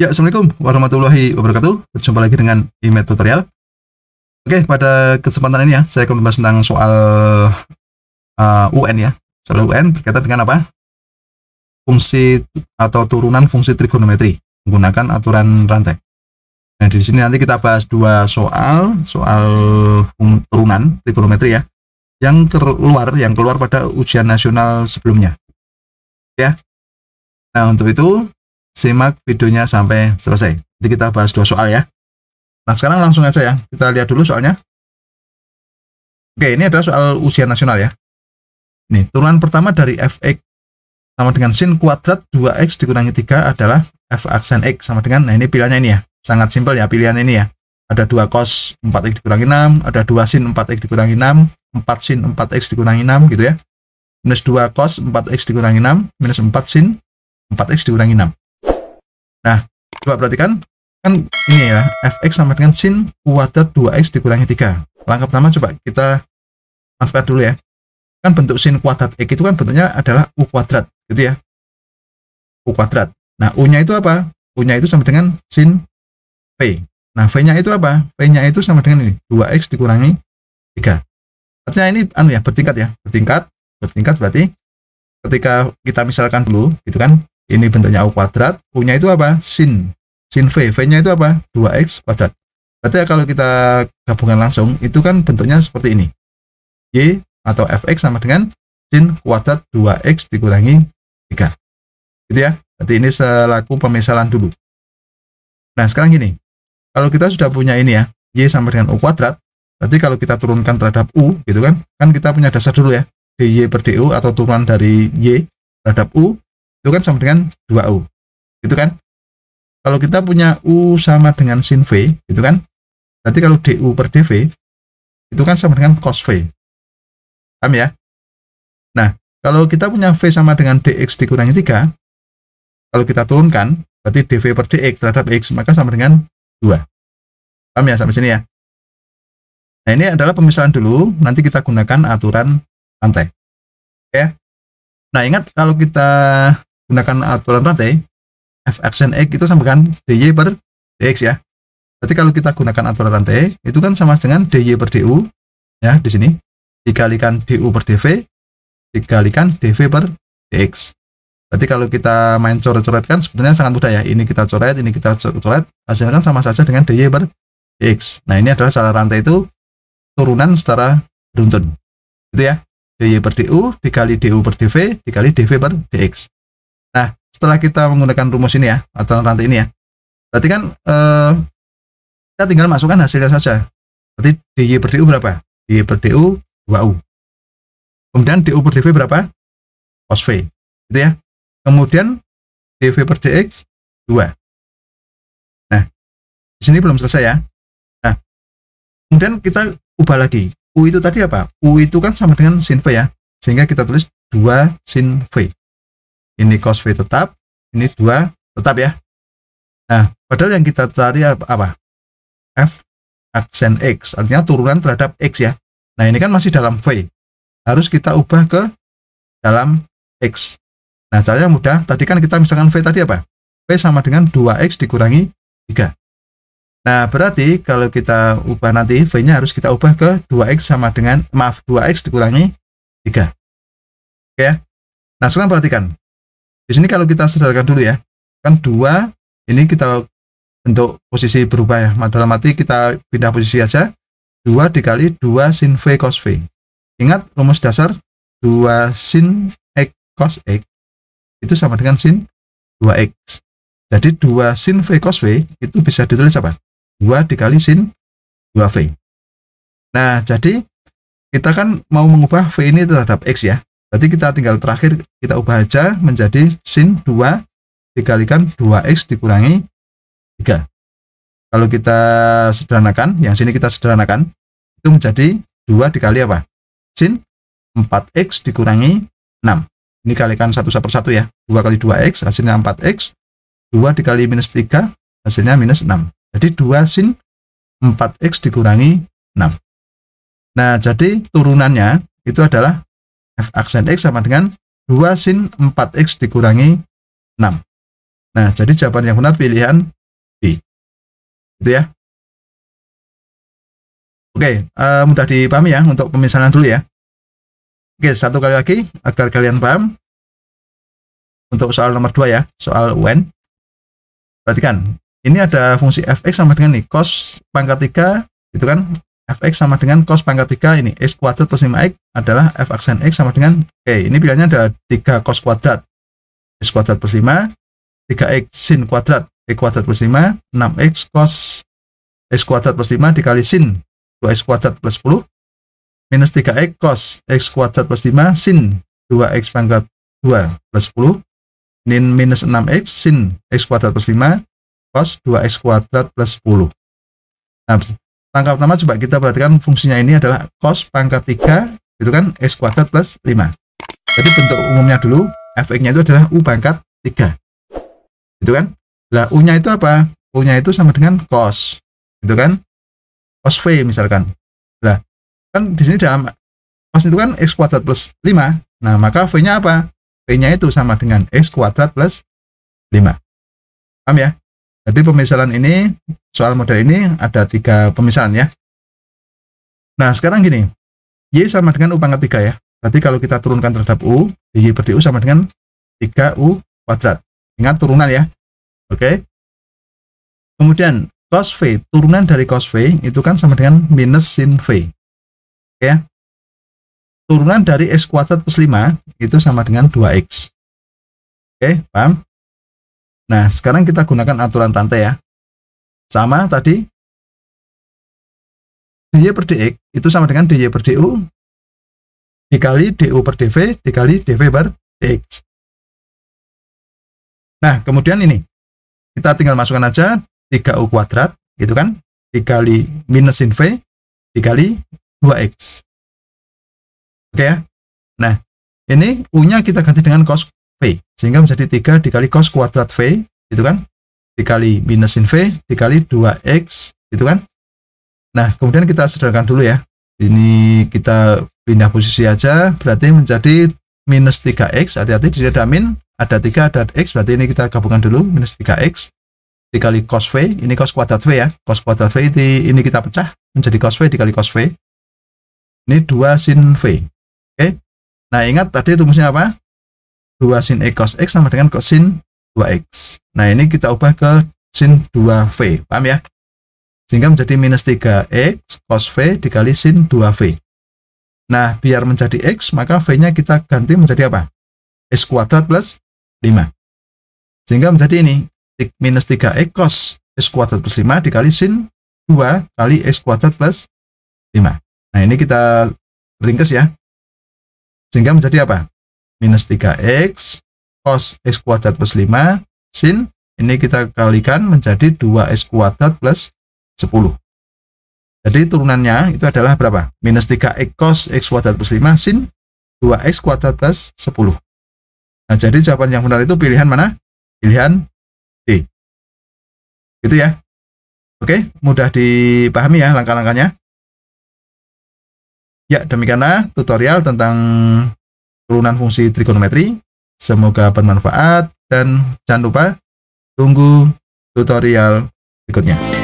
Ya, Assalamualaikum warahmatullahi wabarakatuh. Berjumpa lagi dengan IMED Tutorial. Oke, pada kesempatan ini ya, saya akan membahas tentang soal UN ya. Soal UN berkaitan dengan apa? Fungsi atau turunan fungsi trigonometri menggunakan aturan rantai. Nah, di sini nanti kita bahas dua soal turunan trigonometri ya, yang keluar pada ujian nasional sebelumnya. Ya. Nah, untuk itu simak videonya sampai selesai. Nanti kita bahas dua soal ya. Nah, sekarang langsung aja ya. Kita lihat dulu soalnya. Oke, ini adalah soal ujian nasional ya. Nih, turunan pertama dari fx sama dengan sin kuadrat 2x dikurangi 3 adalah f aksen x sama dengan, nah ini pilihannya ini ya. Sangat simpel ya pilihan ini ya. Ada 2 cos 4x dikurangi 6, ada 2 sin 4x dikurangi 6, 4 sin 4x dikurangi 6 gitu ya. Minus 2 cos 4x dikurangi 6, minus 4 sin 4x dikurangi 6. Nah, coba perhatikan, kan ini ya, fx sama dengan sin kuadrat 2x dikurangi 3. Langkah pertama coba kita manfaatkan dulu ya. Kan bentuk sin kuadrat x itu kan bentuknya adalah u kuadrat, gitu ya. U kuadrat. Nah, u-nya itu apa? U-nya itu sama dengan sin v. Nah, v-nya itu apa? V-nya itu sama dengan ini, 2x dikurangi 3. Artinya ini ya, bertingkat ya. Bertingkat berarti ketika kita misalkan dulu, gitu kan, ini bentuknya u kuadrat, u-nya itu apa? Sin v, v-nya itu apa? 2x kuadrat. Berarti ya, kalau kita gabungkan langsung, itu kan bentuknya seperti ini. Y atau fx sama dengan sin kuadrat 2x dikurangi 3. Gitu ya. Berarti ini selaku pemisalan dulu. Nah, sekarang gini. Kalau kita sudah punya ini ya, y sama dengan u kuadrat, berarti kalau kita turunkan terhadap u, gitu kan, kan kita punya dasar dulu ya, dy per du atau turunan dari y terhadap u, itu kan sama dengan 2u. Gitu kan? Kalau kita punya u sama dengan sin v, gitu kan? Berarti kalau du per dv, itu kan sama dengan cos v. Paham ya? Nah, kalau kita punya v sama dengan dx dikurangi 3, kalau kita turunkan, berarti dv per dx terhadap x, maka sama dengan 2. Paham ya sampai sini ya? Nah, ini adalah pemisahan dulu, nanti kita gunakan aturan rantai. Oke? Nah, ingat kalau kita gunakan aturan rantai, f aksen x itu sama dengan dy per dx ya. Berarti kalau kita gunakan aturan rantai, itu kan sama dengan dy per du, ya, di sini, dikalikan du per dv, dikalikan dv per dx. Berarti kalau kita main coret-coret kan sebetulnya sangat mudah ya. Ini kita coret, ini kita coret, hasilnya kan sama saja dengan dy per dx. Nah, ini adalah cara rantai itu turunan secara beruntun. Gitu ya. dy per du dikali du per dv dikali dv per dx. Nah, setelah kita menggunakan rumus ini ya, aturan rantai ini ya, berarti kan kita tinggal masukkan hasilnya saja. Berarti dy per du berapa? dy per du 2u. Kemudian du per dv berapa? Cos v. Gitu ya. Kemudian dv per dx 2. Nah, di sini belum selesai ya. Nah, kemudian kita ubah lagi. U itu tadi apa? U itu kan sama dengan sin v ya. Sehingga kita tulis 2 sin v. Ini cos v tetap, ini 2 tetap ya. Nah, padahal yang kita cari apa? F aksen x, artinya turunan terhadap x ya. Nah, ini kan masih dalam v. Harus kita ubah ke dalam x. Nah, caranya mudah. Tadi kan kita misalkan v tadi apa? V sama dengan 2x dikurangi 3. Nah, berarti kalau kita ubah nanti, v-nya harus kita ubah ke 2x sama dengan, 2x dikurangi 3. Oke ya. Nah, sekarang perhatikan. Di sini kalau kita sederhanakan dulu ya, kan 2, ini kita bentuk posisi berubah ya. Dalam arti kita pindah posisi aja. 2 dikali 2 sin v cos v. Ingat rumus dasar 2 sin x cos x itu sama dengan sin 2x. Jadi 2 sin v cos v itu bisa ditulis apa? 2 dikali sin 2v. Nah, jadi kita kan mau mengubah v ini terhadap x ya. Berarti kita tinggal terakhir kita ubah aja menjadi sin 2 dikalikan 2x dikurangi 3. Kalau kita sederhanakan, yang sini kita sederhanakan, itu menjadi 2 dikali apa? Sin 4x dikurangi 6. Ini kalikan satu per satu ya. 2 kali 2x hasilnya 4x. 2 dikali minus 3 hasilnya minus 6. Jadi 2 sin 4x dikurangi 6. Nah, jadi turunannya itu adalah f aksen x sama dengan 2 sin 4x dikurangi 6. Nah, jadi jawaban yang benar pilihan B. Gitu ya. Oke, mudah dipahami ya untuk pemisalan dulu ya. Oke, satu kali lagi agar kalian paham. Untuk soal nomor 2 ya, soal UN. Perhatikan, ini ada fungsi fx sama dengan nih, cos pangkat 3, gitu kan. Fx sama dengan cos pangkat 3, ini x kuadrat plus 5x adalah f aksen x sama dengan, oke, ini pilihannya ada 3 cos kuadrat, x kuadrat plus 5, 3x sin kuadrat, x kuadrat plus 5, 6x cos x kuadrat plus 5 dikali sin 2x kuadrat plus 10, minus 3x cos x kuadrat plus 5 sin 2x pangkat 2 plus 10, ini minus 6x sin x kuadrat plus 5 cos 2x kuadrat plus 10. Nah, langkah pertama coba kita perhatikan fungsinya ini adalah cos pangkat 3, itu kan x kuadrat plus 5. Jadi bentuk umumnya dulu, fx-nya itu adalah u pangkat 3. Gitu kan? Lah, u-nya itu apa? U-nya itu sama dengan cos. Gitu kan? Cos v misalkan. Lah, kan di sini dalam cos itu kan x kuadrat plus 5. Nah, maka v-nya apa? V-nya itu sama dengan x kuadrat plus 5. Paham ya? Jadi pemisalan ini, soal model ini ada 3 pemisalan ya. Nah, sekarang gini. Y sama dengan U pangkat 3 ya. Berarti kalau kita turunkan terhadap U, Y per DU sama dengan 3U kuadrat. Ingat turunan ya. Oke. Kemudian cos V, turunan dari cos V itu kan sama dengan minus sin V. Oke ya. Turunan dari x kuadrat plus 5 itu sama dengan 2x. Oke, paham? Nah, sekarang kita gunakan aturan rantai ya. Sama tadi, dy per dx itu sama dengan dy per du dikali du per dv dikali dv per dx. Nah, kemudian ini, kita tinggal masukkan aja 3u kuadrat, gitu kan, dikali minus sin v dikali 2x. Oke ya. Nah, ini u-nya kita ganti dengan cos v, sehingga menjadi 3 dikali cos kuadrat v, gitu kan, dikali minus sin v dikali 2x, gitu kan. Nah, kemudian kita sederhanakan dulu ya. Ini kita pindah posisi aja, berarti menjadi minus 3x, hati-hati di sini ada min, ada 3, ada x, berarti ini kita gabungkan dulu, minus 3x dikali cos v, ini cos kuadrat v ya, cos kuadrat v ini kita pecah menjadi cos v dikali cos v, ini 2 sin v. Oke, nah ingat tadi rumusnya apa? 2 sin x cos x sama dengan cos sin 2x. Nah ini kita ubah ke sin 2v, paham ya? Sehingga menjadi minus 3x cos v dikali sin 2v. Nah biar menjadi x, maka v-nya kita ganti menjadi apa? X kuadrat plus 5. Sehingga menjadi ini, minus 3x cos x kuadrat plus 5 dikali sin 2 kali x kuadrat plus 5. Nah ini kita ringkes ya. Sehingga menjadi apa? Minus 3x cos x kuadrat plus 5 sin, ini kita kalikan menjadi 2x kuadrat plus 10. Jadi turunannya itu adalah berapa? Minus 3x cos x kuadrat plus 5 sin 2x kuadrat plus 10. Nah, jadi jawaban yang benar itu pilihan mana? Pilihan D. Gitu ya. Oke, mudah dipahami ya langkah-langkahnya. Ya, demikianlah tutorial tentang turunan fungsi trigonometri. Semoga bermanfaat dan jangan lupa tunggu tutorial berikutnya.